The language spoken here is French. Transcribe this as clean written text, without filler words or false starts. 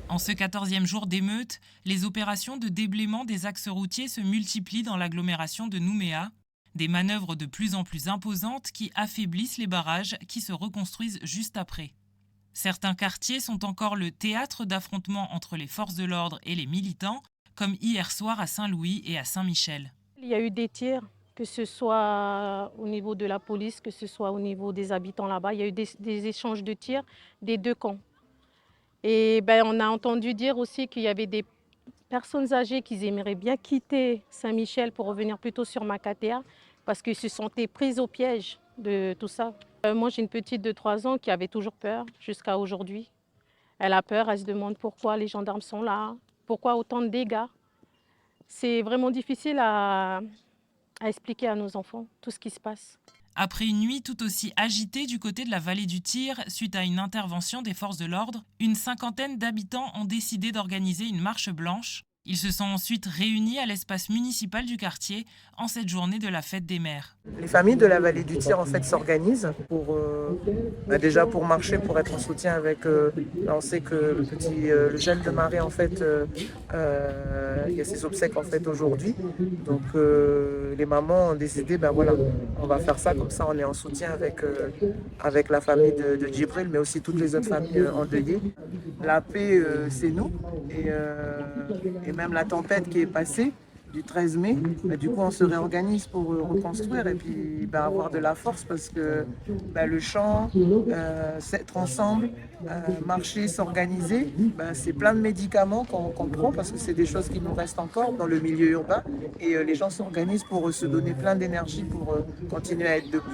En ce 14e jour d'émeute, les opérations de déblaiement des axes routiers se multiplient dans l'agglomération de Nouméa. Des manœuvres de plus en plus imposantes qui affaiblissent les barrages qui se reconstruisent juste après. Certains quartiers sont encore le théâtre d'affrontements entre les forces de l'ordre et les militants, comme hier soir à Saint-Louis et à Saint-Michel. Il y a eu des tirs, que ce soit au niveau de la police, que ce soit au niveau des habitants là-bas. Il y a eu des échanges de tirs des deux camps. Et ben, on a entendu dire aussi qu'il y avait des personnes âgées qui aimeraient bien quitter Saint-Michel pour revenir plutôt sur Makatea parce qu'ils se sentaient prises au piège de tout ça. Moi, j'ai une petite de 3 ans qui avait toujours peur jusqu'à aujourd'hui. Elle a peur, elle se demande pourquoi les gendarmes sont là, pourquoi autant de dégâts. C'est vraiment difficile à expliquer à nos enfants tout ce qui se passe. Après une nuit tout aussi agitée du côté de la vallée du Tir, suite à une intervention des forces de l'ordre, une cinquantaine d'habitants ont décidé d'organiser une marche blanche. Ils se sont ensuite réunis à l'espace municipal du quartier en cette journée de la fête des mères. Les familles de la vallée du Tir en fait s'organisent pour déjà pour marcher, pour être en soutien avec. Là, on sait que le jeune de Marie en fait, il y a ses obsèques en fait aujourd'hui. Donc les mamans ont décidé ben voilà, on va faire ça comme ça, on est en soutien avec la famille de Djibril, mais aussi toutes les autres familles endeuillées. La paix, c'est nous et même la tempête qui est passée du 13 mai, bah, du coup on se réorganise pour reconstruire et puis bah, avoir de la force parce que bah, le chant, être ensemble, marcher, s'organiser, bah, c'est plein de médicaments qu'on prend parce que c'est des choses qui nous restent encore dans le milieu urbain et les gens s'organisent pour se donner plein d'énergie pour continuer à être debout.